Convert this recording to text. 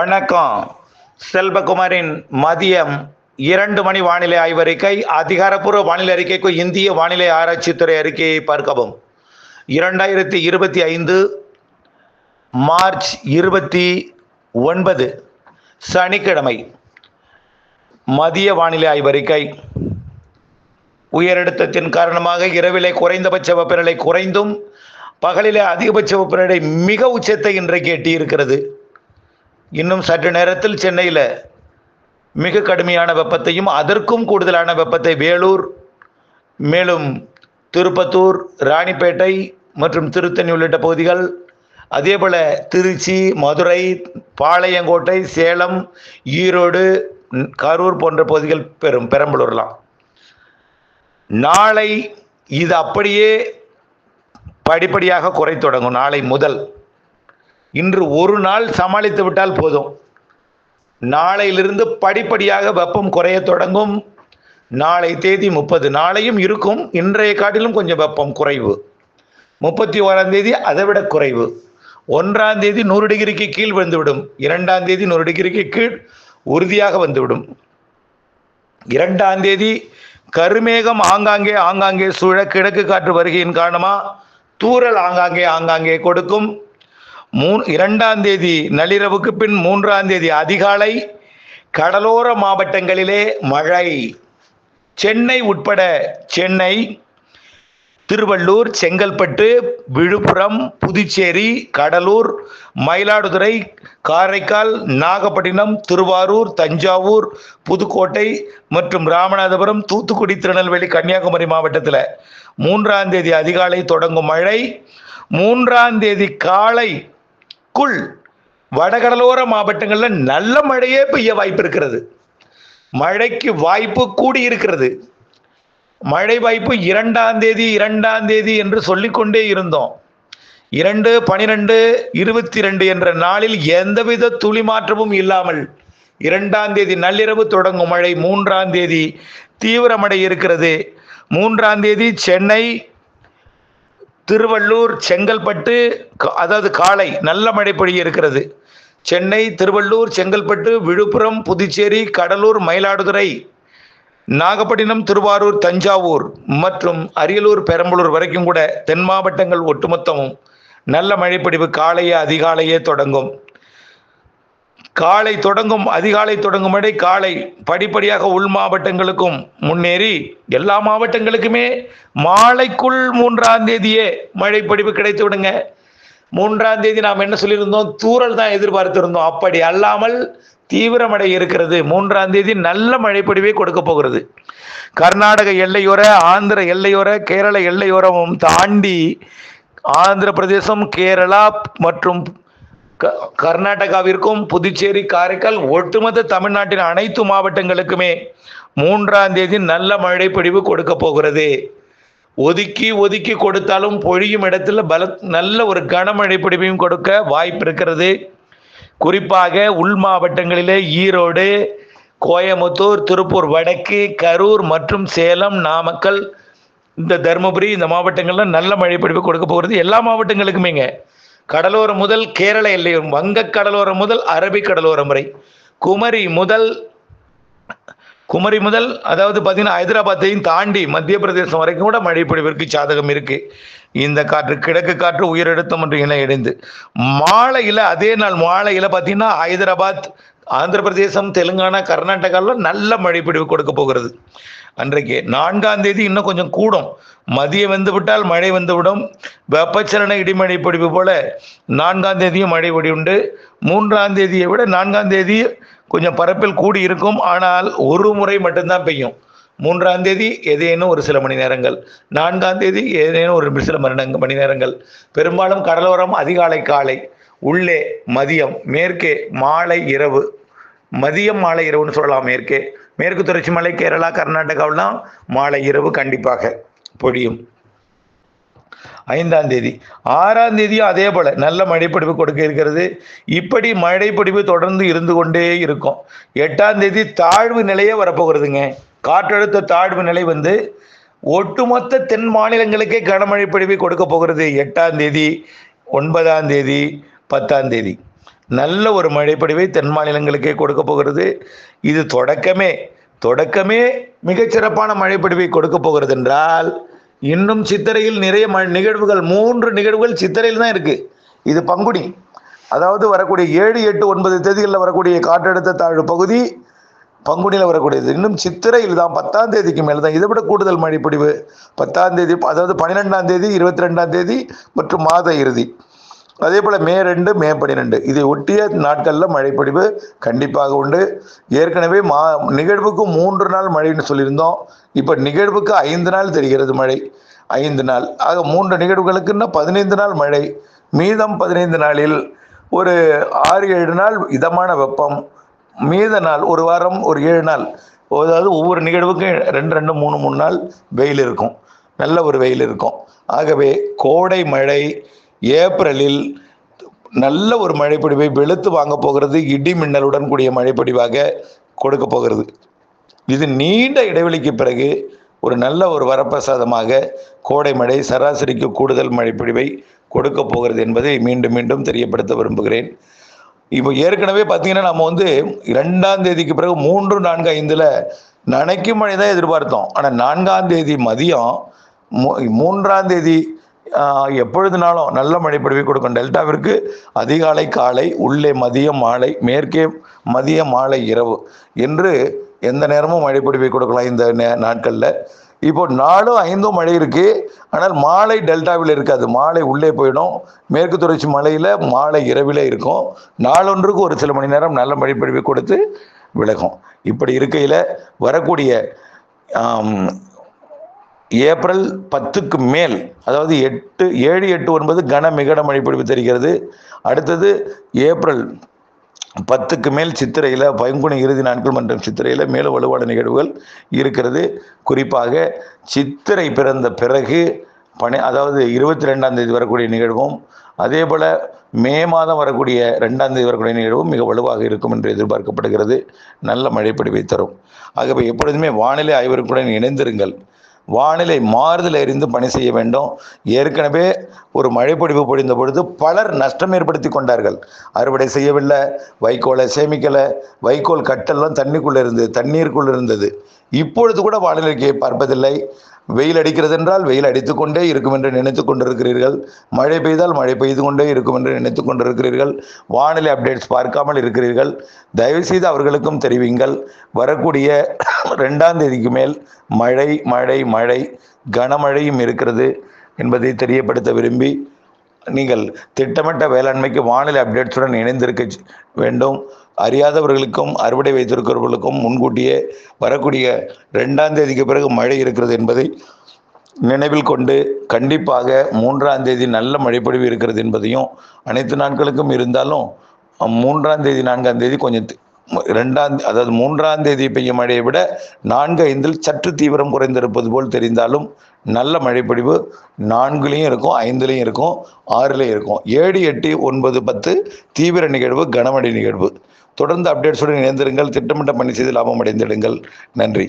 வணக்கம். செல்வகுமாரின் மதியம் 2 மணி வானிலை ஆய்வறிக்கை. அதிகாரப்பூர்வ வானிலை அறிக்கைக்கு இந்திய வானிலை ஆராய்ச்சித்துறை அறிக்கையை பார்க்கவும். 2025 மார்ச் 29 சனிக்கிழமை மதிய வானிலை ஆய்வறிக்கை. உயரழுத்தத்தின் காரணமாக இரவிலே குறைந்தபட்ச வெப்பநிலை குறைந்தும் பகலிலே அதிகபட்ச வெப்பநிலை மிக உச்சத்தை இன்றைக்கு எட்டியிருக்கிறது. இன்னும் சற்று நேரத்தில் சென்னையில் மிக கடுமையான வெப்பத்தையும் அதற்கும் கூடுதலான வெப்பத்தை வேலூர், மேலும் திருப்பத்தூர், ராணிப்பேட்டை மற்றும் திருத்தணி உள்ளிட்ட பகுதிகள், அதேபோல் திருச்சி, மதுரை, பாளையங்கோட்டை, சேலம், ஈரோடு, கரூர் போன்ற பகுதிகள் பெரம்பலூர்லாம். நாளை இது அப்படியே படிப்படியாக குறை தொடங்கும். நாளை முதல் இன்று ஒரு நாள் சமாளித்து விட்டால் போதும். நாளையிலிருந்து படிப்படியாக வெப்பம் குறைய தொடங்கும். நாளை தேதி 30. நாளையும் இருக்கும், இன்றைய காட்டிலும் கொஞ்சம் வெப்பம் குறைவு. 31ஆம் தேதி அதை விட குறைவு. 1ஆம் தேதி 100 டிகிரிக்கு கீழ் வந்துவிடும். 2ஆம் தேதி 100 டிகிரிக்கு கீழ் உறுதியாக வந்துவிடும். 2ஆம் தேதி கருமேகம் ஆங்காங்கே சூழ கிழக்கு காற்று வருகையின் காரணமாக தூறல் ஆங்காங்கே கொடுக்கும். 2ஆம் தேதி நள்ளிரவுக்கு பின் 3ஆம் தேதி அதிகாலை கடலோர மாவட்டங்களிலே மழை. சென்னை உட்பட சென்னை, திருவள்ளூர், செங்கல்பட்டு, விழுப்புரம், புதுச்சேரி, கடலூர், மயிலாடுதுறை, காரைக்கால், நாகப்பட்டினம், திருவாரூர், தஞ்சாவூர், புதுக்கோட்டை மற்றும் ராமநாதபுரம், தூத்துக்குடி, திருநெல்வேலி, கன்னியாகுமரி மாவட்டத்தில் 3ஆம் தேதி அதிகாலை தொடங்கும் மழை. 3ஆம் தேதி காலைக்குள் வடகடலோர மாவட்டங்களில் நல்ல மழையே பெய்ய வாய்ப்பு இருக்கிறது. மழைக்கு வாய்ப்பு கூடியிருக்கிறது. மழை வாய்ப்பு 2ஆம் தேதி என்று சொல்லிக்கொண்டே இருந்தோம். 2, 12, 22 என்ற நாளில் எந்தவித துளி மாற்றமும் இல்லாமல் 2ஆம் தேதி நள்ளிரவு தொடங்கும் மழை 3ஆம் தேதி தீவிரமடை இருக்கிறது. 3ஆம் தேதி சென்னை, திருவள்ளூர், செங்கல்பட்டு, அதாவது காலை நல்ல மழை பொழிய இருக்கிறது. சென்னை, திருவள்ளூர், செங்கல்பட்டு, விழுப்புரம், புதுச்சேரி, கடலூர், மயிலாடுதுறை, நாகப்பட்டினம், திருவாரூர், தஞ்சாவூர் மற்றும் அரியலூர், பெரம்பலூர் வரைக்கும் கூட தென் மாவட்டங்கள் ஒட்டுமொத்தமும் நல்ல மழைப்பொழிவு காலையே அதிகாலையே தொடங்கும். அதிகாலை தொடங்கும் மழை காலை படிப்படியாக உள் மாவட்டங்களுக்கும் முன்னேறி எல்லா மாவட்டங்களுக்குமே மாலைக்குள் 3ஆம் தேதியே மழைப்பொழிவு கிடைத்து விடுங்க. 3ஆம் தேதி நாம் என்ன சொல்லியிருந்தோம்? தூறல் தான் எதிர்பார்த்திருந்தோம். அப்படி அல்லாமல் தீவிரமடை இருக்கிறது. 3ஆம் தேதி நல்ல மழைப்பொழிவை கொடுக்க போகிறது. கர்நாடக எல்லையோர, ஆந்திர எல்லையோர, கேரள எல்லையோரமும் தாண்டி ஆந்திர பிரதேசம், கேரளா மற்றும் கர்நாடகாவிற்கும், புதுச்சேரி, காரைக்கால், ஒட்டுமொத்த தமிழ்நாட்டின் அனைத்து மாவட்டங்களுக்குமே 3ஆம் தேதி நல்ல மழை பொழிவு கொடுக்க போகிறது. ஒதுக்கி கொடுத்தாலும் பொழியும் இடத்துல நல்ல ஒரு கனமழை பொழிவையும் கொடுக்க வாய்ப்பு இருக்கிறது. குறிப்பாக உள் மாவட்டங்களிலே ஈரோடு, கோயமுத்தூர், திருப்பூர் வடக்கு, கரூர் மற்றும் சேலம், நாமக்கல், இந்த தருமபுரி, இந்த மாவட்டங்கள்ல நல்ல மழை பொழிவு கொடுக்க போகிறது. எல்லா மாவட்டங்களுக்குமேங்க. கடலோரம் முதல் கேரள எல்லையோரம், வங்க கடலோரம் முதல் அரபிக் கடலோரம் வரை, குமரி முதல் அதாவது பார்த்தீங்கன்னா ஹைதராபாத்தையும் தாண்டி மத்திய பிரதேசம் வரைக்கும் கூட மழை பொழிவிற்கு சாதகம் இருக்கு. இந்த காற்று கிழக்கு காற்று உயரழுத்தம் என்று இணை இணைந்து மாலையில், அதே நாள் மாலையில் பார்த்தீங்கன்னா ஹைதராபாத், ஆந்திர பிரதேசம், தெலுங்கானா, கர்நாடகாவில் நல்ல மழை பொழிவு கொடுக்க போகிறது. அன்றைக்கு 4ஆம் தேதி இன்னும் கொஞ்சம் கூடும். மதியம் வந்து விட்டால் மழை வந்துவிடும். வெப்பச்சலன இடிமழை பொழிவு போல 4ஆம் தேதியும் மழை பொழிவு உண்டு. 3ஆம் தேதியை விட 4ஆம் தேதி கொஞ்சம் பரப்பில் கூடி இருக்கும். ஆனால் ஒரு முறை மட்டும்தான் பெய்யும். 3ஆம் தேதி ஏதேனும் ஒரு சில மணி நேரங்கள், 4ஆம் தேதி ஏதேனும் ஒரு சில மணி நேரங்கள். பெரும்பாலும் கடலோரம் அதிகாலை காலை, உள்ளே மதியம், மேற்கே மாலை இரவு, மதியம் மாலை இரவுன்னு சொல்லலாம். மேற்கு தொடர்ச்சி மலை, கேரளா, கர்நாடகாவெல்லாம் மாலை இரவு கண்டிப்பாக பொழியும். 5ஆம் தேதி 6ஆம் தேதியும் அதே போல நல்ல மழைப்பொழிவு கொடுக்க இருக்கிறது. இப்படி மழைப்பொழிவு தொடர்ந்து இருந்து கொண்டே இருக்கும். 8ஆம் தேதி தாழ்வு நிலையே வரப்போகிறதுங்க. காற்றழுத்த தாழ்வு நிலை வந்து ஒட்டுமொத்த தென் மாநிலங்களுக்கே கனமழை பொழிவை கொடுக்க போகிறது. 8ஆம் தேதி, 9ஆம் தேதி, 10ஆம் தேதி நல்ல ஒரு மழைப்பொழிவை தென் மாநிலங்களுக்கே கொடுக்க போகிறது. இது தொடக்கமே மிகச்சிறப்பான மழைப்பொழிவை கொடுக்க போகிறது என்றால், இன்னும் சித்திரையில் நிறைய நிகழ்வுகள் 3 நிகழ்வுகள் சித்திரையில் தான் இருக்கு. இது பங்குனி, அதாவது வரக்கூடிய 7, 8, 9 தேதிகளில் வரக்கூடிய காற்றழுத்த தாழ்வு பகுதி பங்குனியில் வரக்கூடியது. இன்னும் சித்திரையில் தான் 10ஆம் தேதிக்கு மேல் தான் இதை விட கூடுதல் மழைப்பொழிவு. 10ஆம் தேதி, அதாவது 12ஆம் தேதி, 22ஆம் தேதி மற்றும் மாத இறுதி. அதே போல் மே 2, மே 12 இதை ஒட்டிய நாட்களில் மழைப்பொழிவு கண்டிப்பாக உண்டு. ஏற்கனவே நிகழ்வுக்கு 3 நாள் மழைன்னு சொல்லியிருந்தோம். இப்போ நிகழ்வுக்கு 5 நாள் தெரிகிறது மழை. 5 நாள் ஆக 3 நிகழ்வுகளுக்குன்னா 15 நாள் மழை. மீதம் 15 நாளில் ஒரு 6, 7 நாள் இதமான வெப்பம். மீத நாள் ஒரு வாரம், ஒரு 7 நாள், அதாவது ஒவ்வொரு நிகழ்வுக்கும் 2, 3 நாள் வெயில் இருக்கும். நல்ல ஒரு வெயில் இருக்கும். ஆகவே கோடை மழை ஏப்ரலில் நல்ல ஒரு மழைப்பொழிவை வெளுத்து வாங்க போகிறது. இடி மின்னலுடன் கூடிய மழைப்பொழிவாக கொடுக்க போகிறது. இது நீண்ட இடைவெளிக்கு பிறகு ஒரு நல்ல ஒரு வரப்பிரசாதமாக கோடை மழை சராசரிக்கு கூடுதல் மழைப்பொழிவை கொடுக்க போகிறது என்பதை மீண்டும் மீண்டும் தெரியப்படுத்த விரும்புகிறேன். இப்போ ஏற்கனவே பார்த்தீங்கன்னா நம்ம 2ஆம் தேதிக்கு பிறகு 3, 4, 5 நனைக்கும் மழை தான் எதிர்பார்த்தோம். ஆனால் 4ஆம் தேதி மதியம், 3ஆம் தேதி எப்பொழுதுனாலும் நல்ல மழைப்பொழிவை கொடுக்கும். டெல்டாவிற்கு அதிகாலை, காலை, உள்ளே மதியம், மாலை, மேற்கே மதியம், மாலை, இரவு என்று எந்த நேரமும் மழைப்பொழிவை கொடுக்கலாம் இந்த நாட்களில். இப்போ 4, 5 மழை இருக்கு. ஆனால் மாலை டெல்டாவில் இருக்காது. மாலை உள்ளே போயிடும். மேற்கு தொடர்ச்சி மலையில் மாலை இரவிலே இருக்கும். நாளொன்றுக்கு ஒரு சில மணி நேரம் நல்ல மழைப்பொழிவை கொடுத்து விலகும். இப்படி இருக்கையில் வரக்கூடிய ஏப்ரல் 10க்கு மேல், அதாவது 7, 8, 9 கன மிகன மழைப்பொழிவு தெரிகிறது. அடுத்தது ஏப்ரல் 10க்கு மேல் சித்திரையில், பங்குனி இறுதி நாட்கள் மற்றும் சித்திரையில் மேலும் வலுவான நிகழ்வுகள் இருக்கிறது. குறிப்பாக சித்திரை பிறந்த பிறகு அதாவது 22ஆம் தேதி வரக்கூடிய நிகழ்வும், அதே போல் மே மாதம் வரக்கூடிய 2ஆம் தேதி வரக்கூடிய நிகழ்வும் மிக வலுவாக இருக்கும் என்று எதிர்பார்க்கப்படுகிறது. நல்ல மழைப்பொழிவை தரும். ஆகவே எப்பொழுதுமே வானிலை ஆய்வர்களுடன் இணைந்திருங்கள். வானிலை மாறுதல் அறிந்து பணி செய்ய வேண்டும். ஏற்கனவே ஒரு மழைப்பொழிவு பொழிந்த பொழுது பலர் நஷ்டம் ஏற்படுத்தி கொண்டார்கள். அறுவடை செய்யவில்லை, வைக்கோலை சேமிக்கலை, வைக்கோல் கட்டெல்லாம் தண்ணீருக்குள்ள இருந்தது. இப்பொழுது கூட வானிலைக்கு பார்ப்பதில்லை. வெயில் அடிக்கிறது என்றால் வெயில் அடித்து கொண்டே இருக்கும் என்று நினைத்து கொண்டிருக்கிறீர்கள். மழை பெய்தால் மழை பெய்து கொண்டே இருக்கும் என்று நினைத்து கொண்டிருக்கிறீர்கள். வானிலை அப்டேட்ஸ் பார்க்காமல் இருக்கிறீர்கள். தயவுசெய்து அவர்களுக்கும் தெரிவிங்கள். வரக்கூடிய 2ஆம் தேதிக்கு மேல் மழை கனமழையும் இருக்கிறது என்பதை தெரியப்படுத்த விரும்பி, நீங்கள் திட்டமிட்ட வேளாண்மைக்கு வானிலை அப்டேட்ஸுடன் இணைந்திருக்க வேண்டும். அறியாதவர்களுக்கும் அறுவடை வைத்திருக்கிறவர்களுக்கும் முன்கூட்டியே வரக்கூடிய 2ஆம் தேதிக்கு பிறகு மழை இருக்கிறது என்பதை நினைவில் கொண்டு, கண்டிப்பாக 3ஆம் தேதி நல்ல மழைப்பொழிவு இருக்கிறது என்பதையும், அனைத்து நாட்களுக்கும் இருந்தாலும் 3ஆம் தேதி 4ஆம் தேதி கொஞ்சம் அதாவது 3ஆம் தேதி பெய்யும் மழையை விட 4, 5 சற்று தீவிரம் குறைந்திருப்பது போல் தெரிந்தாலும் நல்ல மழைப்பொழிவு 4லையும் இருக்கும், 5லையும் இருக்கும், 6லையும் இருக்கும். 7, 8, 9, 10 தீவிர நிகழ்வு, கனமழை நிகழ்வு. தொடர்ந்து அப்டேட்ஸுடன் இணைந்திருங்கள். திட்டமிட்ட பணி செய்து லாபம் அடைந்திடுங்கள். நன்றி.